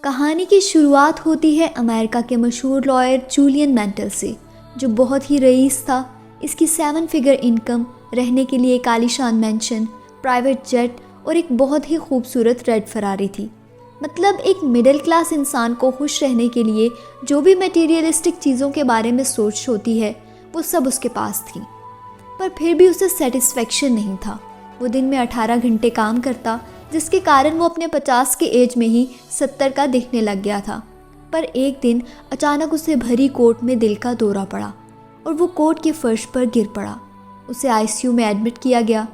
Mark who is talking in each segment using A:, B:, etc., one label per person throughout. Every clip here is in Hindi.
A: कहानी की शुरुआत होती है अमेरिका के मशहूर लॉयर जूलियन मैंटल से, जो बहुत ही रईस था। इसकी 7 फिगर इनकम, रहने के लिए एक आलीशान मैंशन, प्राइवेट जेट और एक बहुत ही खूबसूरत रेड फरारी थी। मतलब एक मिडिल क्लास इंसान को खुश रहने के लिए जो भी मटेरियलिस्टिक चीज़ों के बारे में सोच होती है वो सब उसके पास थी। पर फिर भी उसे सेटिस्फेक्शन नहीं था। वो दिन में 18 घंटे काम करता, जिसके कारण वो अपने 50 के एज में ही 70 का दिखने लग गया था। पर एक दिन अचानक उसे भरी कोर्ट में दिल का दौरा पड़ा और वो कोर्ट के फर्श पर गिर पड़ा। उसे आईसीयू में एडमिट किया गया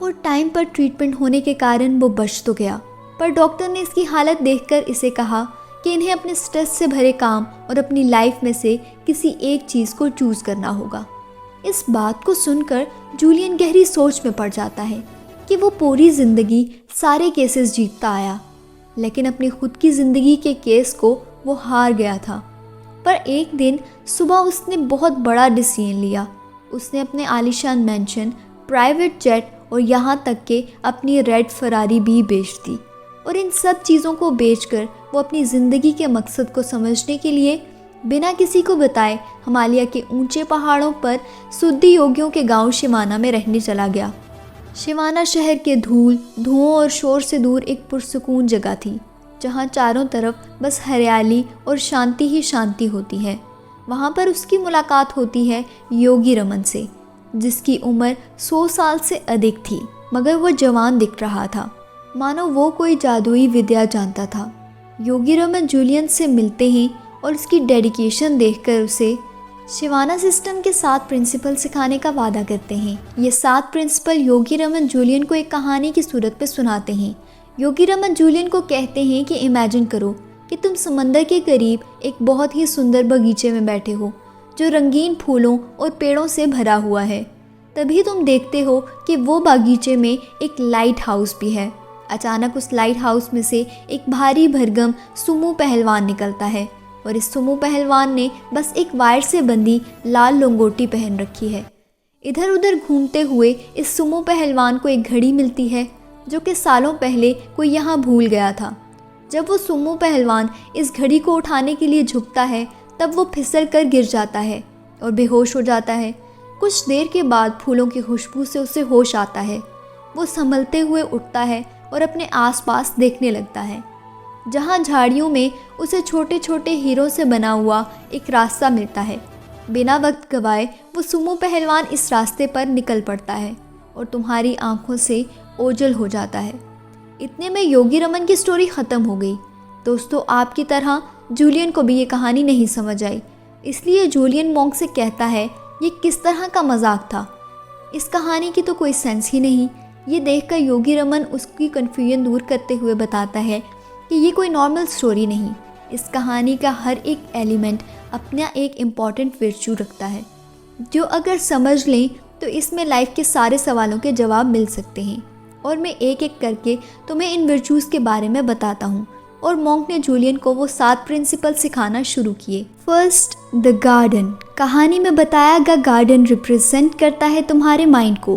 A: और टाइम पर ट्रीटमेंट होने के कारण वो बच तो गया। पर डॉक्टर ने इसकी हालत देखकर इसे कहा कि इन्हें अपने स्ट्रेस से भरे काम और अपनी लाइफ में से किसी एक चीज़ को चूज़ करना होगा। इस बात को सुनकर जूलियन गहरी सोच में पड़ जाता है कि वो पूरी ज़िंदगी सारे केसेस जीतता आया, लेकिन अपनी खुद की ज़िंदगी के केस को वो हार गया था। पर एक दिन सुबह उसने बहुत बड़ा डिसीजन लिया। उसने अपने आलीशान मैंशन, प्राइवेट जेट और यहाँ तक कि अपनी रेड फरारी भी बेच दी। और इन सब चीज़ों को बेचकर वो अपनी ज़िंदगी के मकसद को समझने के लिए बिना किसी को बताए हिमालय के ऊंचे पहाड़ों पर सुद्धी योगियों के गांव शिवाना में रहने चला गया। शिवाना शहर के धूल, धुओं और शोर से दूर एक पुरसुकून जगह थी, जहां चारों तरफ बस हरियाली और शांति ही शांति होती है। वहां पर उसकी मुलाकात होती है योगी रमन से, जिसकी उम्र 100 साल से अधिक थी, मगर वह जवान दिख रहा था, मानो वो कोई जादुई विद्या जानता था। योगी रमन जूलियन से मिलते ही और उसकी डेडिकेशन देखकर उसे शिवाना सिस्टम के 7 प्रिंसिपल सिखाने का वादा करते हैं। ये 7 प्रिंसिपल योगी रमन जूलियन को एक कहानी की सूरत में सुनाते हैं। योगी रमन जूलियन को कहते हैं कि इमेजिन करो कि तुम समंदर के करीब एक बहुत ही सुंदर बगीचे में बैठे हो, जो रंगीन फूलों और पेड़ों से भरा हुआ है। तभी तुम देखते हो कि वो बागीचे में एक लाइट हाउस भी है। अचानक उस लाइट हाउस में से एक भारी भरगम सुमो पहलवान निकलता है, और इस सुमो पहलवान ने बस एक वायर से बंधी लाल लंगोटी पहन रखी है। इधर उधर घूमते हुए इस सुमो पहलवान को एक घड़ी मिलती है, जो कि सालों पहले कोई यहाँ भूल गया था। जब वो सुमो पहलवान इस घड़ी को उठाने के लिए झुकता है, तब वो फिसल कर गिर जाता है और बेहोश हो जाता है। कुछ देर के बाद फूलों की खुशबू से उसे होश आता है। वो संभलते हुए उठता है और अपने आसपास देखने लगता है, जहाँ झाड़ियों में उसे छोटे छोटे हीरों से बना हुआ एक रास्ता मिलता है। बिना वक्त गवाए वो सुमो पहलवान इस रास्ते पर निकल पड़ता है और तुम्हारी आंखों से ओझल हो जाता है। इतने में योगी रमन की स्टोरी ख़त्म हो गई। दोस्तों, आपकी तरह जूलियन को भी ये कहानी नहीं समझ आई, इसलिए जूलियन मॉन्क से कहता है ये किस तरह का मजाक था, इस कहानी की तो कोई सेंस ही नहीं। ये देखकर योगी रमन उसकी कन्फ्यूजन दूर करते हुए बताता है कि ये कोई नॉर्मल स्टोरी नहीं, इस कहानी का हर एक एलिमेंट अपना एक इम्पॉर्टेंट वर्च्यू रखता है, जो अगर समझ लें तो इसमें लाइफ के सारे सवालों के जवाब मिल सकते हैं। और मैं एक एक करके तुम्हें इन वर्च्यूज़ के बारे में बताता हूँ। और मॉन्क ने जूलियन को वो 7 प्रिंसिपल सिखाना शुरू किए। First, the garden. कहानी में बताया गया गार्डन रिप्रेजेंट करता है तुम्हारे माइंड को।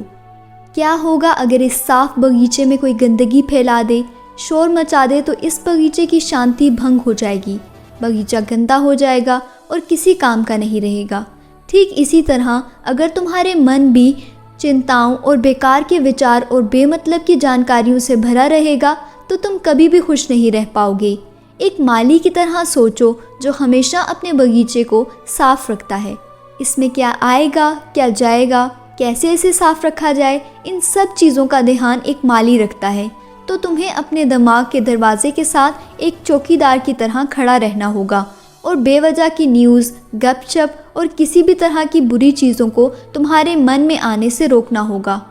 A: क्या होगा अगर इस साफ बगीचे में कोई गंदगी फैला दे, शोर मचा दे, तो इस बगीचे की शांति भंग हो जाएगी, बगीचा गंदा हो जाएगा और किसी काम का नहीं रहेगा। ठीक इसी तरह अगर तुम्हारे मन भी चिंताओं और बेकार के विचार और बेमतलब की जानकारियों से भरा रहेगा, तो तुम कभी भी खुश नहीं रह पाओगे। एक माली की तरह सोचो, जो हमेशा अपने बगीचे को साफ रखता है। इसमें क्या आएगा, क्या जाएगा, कैसे इसे साफ रखा जाए, इन सब चीज़ों का ध्यान एक माली रखता है। तो तुम्हें अपने दिमाग के दरवाजे के साथ एक चौकीदार की तरह खड़ा रहना होगा और बेवजह की न्यूज़, गपशप और किसी भी तरह की बुरी चीज़ों को तुम्हारे मन में आने से रोकना होगा।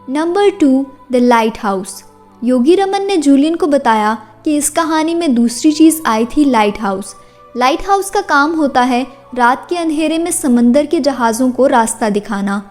A: Number 2, the light house. Yogi Raman ने जूलियन को बताया कि इस कहानी में दूसरी चीज़ आई थी, लाइट हाउस। लाइट हाउस का काम होता है रात के अंधेरे में समंदर के जहाज़ों को रास्ता दिखाना।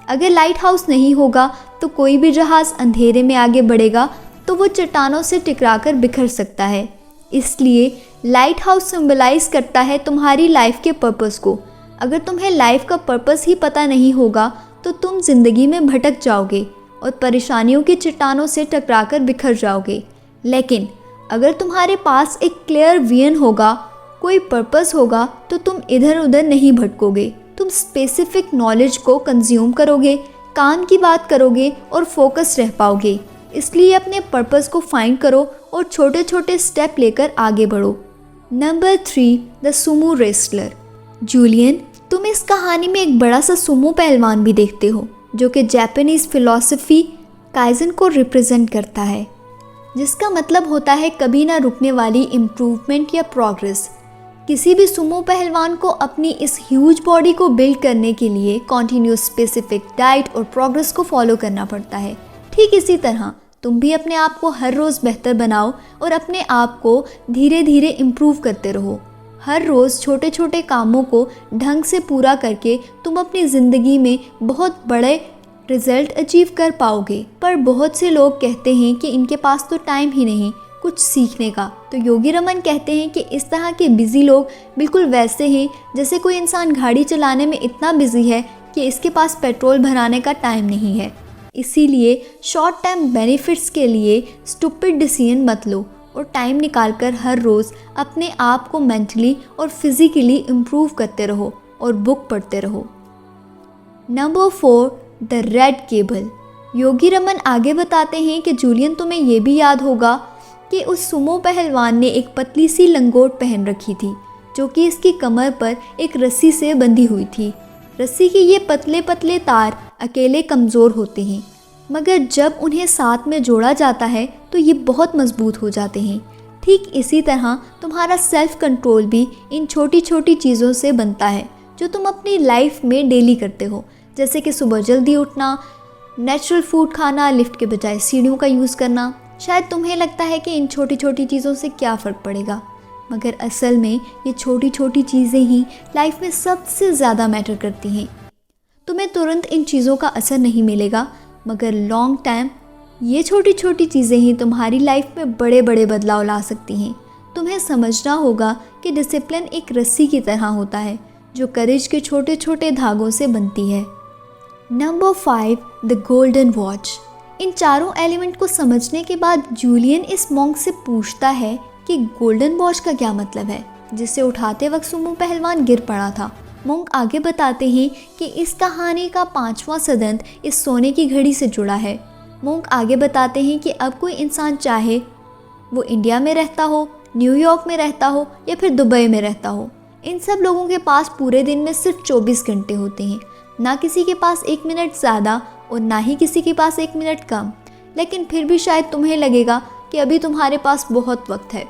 A: अगर लाइट हाउस नहीं होगा तो कोई भी जहाज़ अंधेरे में आगे बढ़ेगा तो वो चट्टानों से टकराकर बिखर सकता है। इसलिए लाइट हाउस सिंबलाइज करता है तुम्हारी लाइफ के पर्पस को। अगर तुम्हें लाइफ का पर्पस ही पता नहीं होगा तो तुम ज़िंदगी में भटक जाओगे और परेशानियों की चट्टानों से टकराकर बिखर जाओगे। लेकिन अगर तुम्हारे पास एक क्लियर विजन होगा, कोई पर्पस होगा, तो तुम इधर उधर नहीं भटकोगे। तुम स्पेसिफिक नॉलेज को कंज्यूम करोगे, काम की बात करोगे और फोकस रह पाओगे। इसलिए अपने पर्पस को फाइंड करो और छोटे छोटे स्टेप लेकर आगे बढ़ो। Number 3, the sumo wrestler. Julian, तुम इस कहानी में एक बड़ा सा सुमो पहलवान भी देखते हो, जो कि जापानीज़ फिलॉसफी काइजन को रिप्रेजेंट करता है, जिसका मतलब होता है कभी ना रुकने वाली इम्प्रूवमेंट या प्रोग्रेस। किसी भी सुमो पहलवान को अपनी इस ह्यूज बॉडी को बिल्ड करने के लिए कॉन्टिन्यूस स्पेसिफिक डाइट और प्रोग्रेस को फॉलो करना पड़ता है। ठीक इसी तरह तुम भी अपने आप को हर रोज़ बेहतर बनाओ और अपने आप को धीरे धीरे इम्प्रूव करते रहो। हर रोज़ छोटे छोटे कामों को ढंग से पूरा करके तुम अपनी ज़िंदगी में बहुत बड़े रिजल्ट अचीव कर पाओगे। पर बहुत से लोग कहते हैं कि इनके पास तो टाइम ही नहीं कुछ सीखने का। तो योगी रमन कहते हैं कि इस तरह के बिज़ी लोग बिल्कुल वैसे हैं जैसे कोई इंसान गाड़ी चलाने में इतना बिज़ी है कि इसके पास पेट्रोल भराने का टाइम नहीं है। इसीलिए शॉर्ट टर्म बेनिफिट्स के लिए स्टूपिड डिसीजन मत लो और टाइम निकालकर हर रोज़ अपने आप को मेंटली और फिज़िकली इम्प्रूव करते रहो और बुक पढ़ते रहो। Number 4, the red cable. Yogi Raman आगे बताते हैं कि जूलियन, तुम्हें ये भी याद होगा कि उस सुमो पहलवान ने एक पतली सी लंगोट पहन रखी थी, जो कि इसकी कमर पर एक रस्सी से बंधी हुई थी। रस्सी के ये पतले पतले तार अकेले कमज़ोर होते हैं, मगर जब उन्हें साथ में जोड़ा जाता है तो ये बहुत मजबूत हो जाते हैं। ठीक इसी तरह तुम्हारा सेल्फ कंट्रोल भी इन छोटी छोटी चीज़ों से बनता है जो तुम अपनी लाइफ में डेली करते हो, जैसे कि सुबह जल्दी उठना, नेचुरल फूड खाना, लिफ्ट के बजाय सीढ़ियों का यूज़ करना। शायद तुम्हें लगता है कि इन छोटी छोटी चीज़ों से क्या फ़र्क पड़ेगा, मगर असल में ये छोटी छोटी चीज़ें ही लाइफ में सबसे ज़्यादा मैटर करती हैं। तुम्हें तुरंत इन चीज़ों का असर नहीं मिलेगा, मगर लॉन्ग टाइम ये छोटी छोटी चीज़ें ही तुम्हारी लाइफ में बड़े बड़े बदलाव ला सकती हैं। तुम्हें समझना होगा कि डिसिप्लिन एक रस्सी की तरह होता है जो करेज के छोटे छोटे धागों से बनती है। Number 5, the golden watch. इन चारों एलिमेंट को समझने के बाद जूलियन इस मॉन्क से पूछता है कि गोल्डन वॉच का क्या मतलब है, जिसे उठाते वक्त सुमो पहलवान गिर पड़ा था। मॉन्क आगे बताते हैं कि इस कहानी का 5वां सदंत इस सोने की घड़ी से जुड़ा है। मॉन्क आगे बताते हैं कि अब कोई इंसान चाहे वो इंडिया में रहता हो, न्यूयॉर्क में रहता हो या फिर दुबई में रहता हो, इन सब लोगों के पास पूरे दिन में सिर्फ 24 घंटे होते हैं। ना किसी के पास 1 मिनट ज़्यादा और ना ही किसी के पास 1 मिनट कम। लेकिन फिर भी शायद तुम्हें लगेगा कि अभी तुम्हारे पास बहुत वक्त है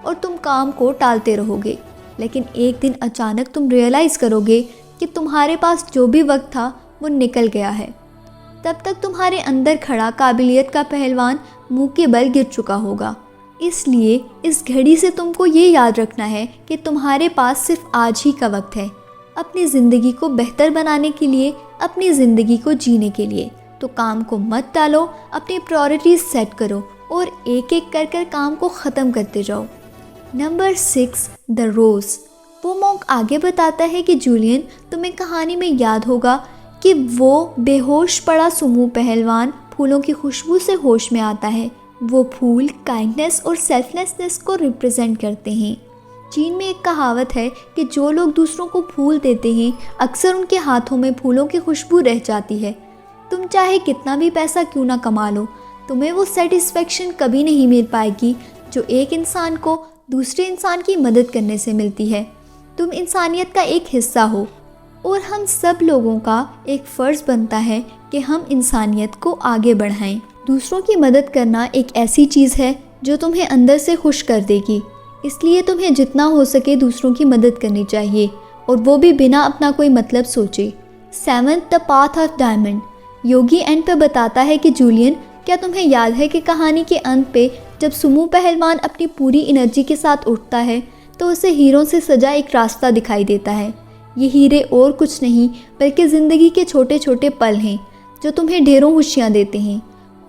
A: और तुम काम को टालते रहोगे। लेकिन एक दिन अचानक तुम रियलाइज़ करोगे कि तुम्हारे पास जो भी वक्त था वो निकल गया है। तब तक तुम्हारे अंदर खड़ा काबिलियत का पहलवान मुंह के बल गिर चुका होगा। इसलिए इस घड़ी से तुमको ये याद रखना है कि तुम्हारे पास सिर्फ आज ही का वक्त है अपनी ज़िंदगी को बेहतर बनाने के लिए, अपनी ज़िंदगी को जीने के लिए। तो काम को मत टालो, अपनी प्रायोरिटीज़ सेट करो और एक एक कर कर काम को ख़त्म करते जाओ। नंबर 6, द रोज़। वो मॉन्क आगे बताता है कि जूलियन, तुम्हें कहानी में याद होगा कि वो बेहोश पड़ा सुमो पहलवान फूलों की खुशबू से होश में आता है। वो फूल काइंडनेस और सेल्फलेसनेस को रिप्रेजेंट करते हैं। चीन में एक कहावत है कि जो लोग दूसरों को फूल देते हैं अक्सर उनके हाथों में फूलों की खुशबू रह जाती है। तुम चाहे कितना भी पैसा क्यों ना कमा लो, तुम्हें वो सेटिस्फेक्शन कभी नहीं मिल पाएगी जो एक इंसान को दूसरे इंसान की मदद करने से मिलती है। तुम इंसानियत का एक हिस्सा हो और हम सब लोगों का एक फ़र्ज़ बनता है कि हम इंसानियत को आगे बढ़ाएं। दूसरों की मदद करना एक ऐसी चीज़ है जो तुम्हें अंदर से खुश कर देगी। इसलिए तुम्हें जितना हो सके दूसरों की मदद करनी चाहिए, और वो भी बिना अपना कोई मतलब सोचे। 7, the path of diamond. Yogi and पे बताता है कि जूलियन, क्या तुम्हें याद है कि कहानी के अंत पे जब सुमो पहलवान अपनी पूरी एनर्जी के साथ उठता है तो उसे हीरों से सजा एक रास्ता दिखाई देता है। ये हीरे और कुछ नहीं बल्कि ज़िंदगी के छोटे छोटे पल हैं जो तुम्हें ढेरों खुशियाँ देते हैं।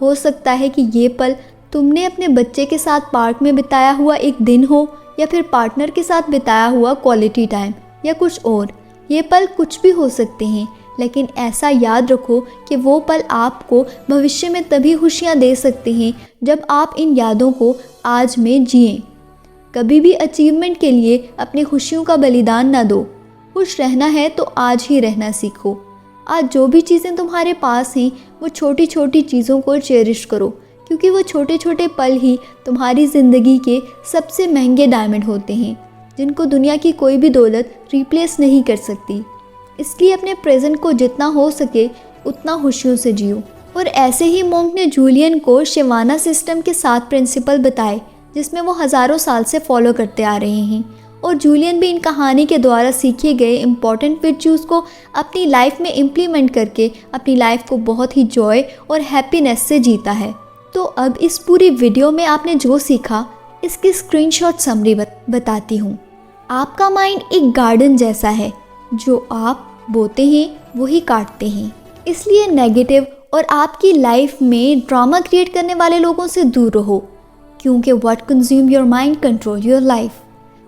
A: हो सकता है कि ये पल तुमने अपने बच्चे के साथ पार्क में बिताया हुआ एक दिन हो, या फिर पार्टनर के साथ बिताया हुआ क्वालिटी टाइम, या कुछ और। ये पल कुछ भी हो सकते हैं, लेकिन ऐसा याद रखो कि वो पल आपको भविष्य में तभी खुशियाँ दे सकते हैं जब आप इन यादों को आज में जिएं। कभी भी अचीवमेंट के लिए अपनी खुशियों का बलिदान ना दो। खुश रहना है तो आज ही रहना सीखो। आज जो भी चीज़ें तुम्हारे पास हैं वो छोटी छोटी चीज़ों को चेरिश करो, क्योंकि वो छोटे छोटे पल ही तुम्हारी ज़िंदगी के सबसे महंगे डायमंड होते हैं, जिनको दुनिया की कोई भी दौलत रिप्लेस नहीं कर सकती। इसलिए अपने प्रेजेंट को जितना हो सके उतना खुशियों से जियो। और ऐसे ही मोंक ने जूलियन को शिवाना सिस्टम के 7 प्रिंसिपल बताए, जिसमें वो हज़ारों साल से फॉलो करते आ रहे हैं। और जूलियन भी इन कहानी के द्वारा सीखे गए इम्पॉर्टेंट वर्च्यूज़ को अपनी लाइफ में इम्प्लीमेंट करके अपनी लाइफ को बहुत ही जॉय और हैप्पीनेस से जीता है। तो अब इस पूरी वीडियो में आपने जो सीखा इसकी स्क्रीनशॉट समरी बताती हूँ। आपका माइंड एक गार्डन जैसा है, जो आप बोते हैं वही काटते हैं। इसलिए नेगेटिव और आपकी लाइफ में ड्रामा क्रिएट करने वाले लोगों से दूर रहो, क्योंकि what consume your mind control your life.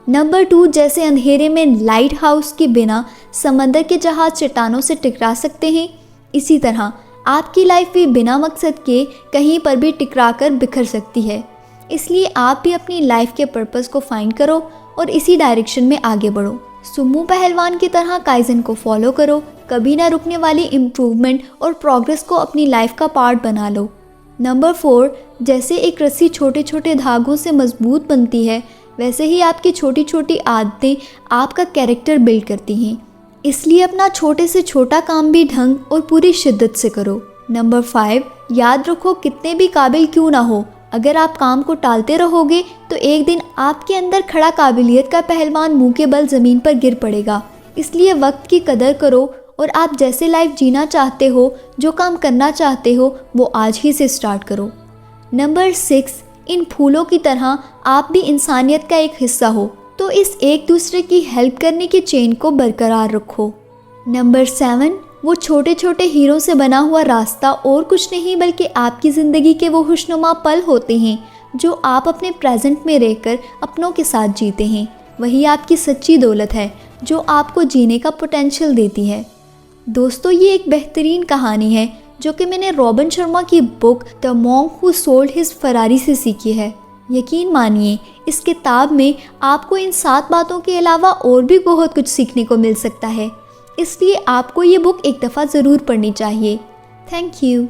A: Number 2, जैसे अंधेरे में लाइट हाउस के बिना समंदर के जहाज चट्टानों से टकरा सकते हैं, इसी तरह आपकी लाइफ भी बिना मकसद के कहीं पर भी टकरा कर बिखर सकती है। इसलिए आप भी अपनी लाइफ के पर्पस को फाइंड करो और इसी डायरेक्शन में आगे बढ़ो। सुमो पहलवान की तरह काइजन को फॉलो करो। कभी ना रुकने वाली इम्प्रूवमेंट और प्रोग्रेस को अपनी लाइफ का पार्ट बना लो। नंबर 4, जैसे एक रस्सी छोटे छोटे धागों से मजबूत बनती है, वैसे ही आपकी छोटी छोटी आदतें आपका कैरेक्टर बिल्ड करती हैं। इसलिए अपना छोटे से छोटा काम भी ढंग और पूरी शिद्दत से करो। नंबर 5, याद रखो कितने भी काबिल क्यों ना हो, अगर आप काम को टालते रहोगे तो एक दिन आपके अंदर खड़ा काबिलियत का पहलवान मुंह के बल ज़मीन पर गिर पड़ेगा। इसलिए वक्त की कदर करो और आप जैसे लाइफ जीना चाहते हो, जो काम करना चाहते हो, वो आज ही से स्टार्ट करो। नंबर 6, इन फूलों की तरह आप भी इंसानियत का एक हिस्सा हो, तो इस एक दूसरे की हेल्प करने की चेन को बरकरार रखो। नंबर 7, वो छोटे छोटे हीरों से बना हुआ रास्ता और कुछ नहीं बल्कि आपकी ज़िंदगी के वो खुशनुमा पल होते हैं जो आप अपने प्रेजेंट में रहकर अपनों के साथ जीते हैं। वही आपकी सच्ची दौलत है जो आपको जीने का पोटेंशियल देती है। दोस्तों, ये एक बेहतरीन कहानी है जो कि मैंने रॉबिन शर्मा की book the monk who sold his Ferrari से सीखी है। यकीन मानिए, इस किताब में आपको इन 7 बातों के अलावा और भी बहुत कुछ सीखने को मिल सकता है। इसलिए आपको ये बुक एक दफ़ा ज़रूर पढ़नी चाहिए। Thank you.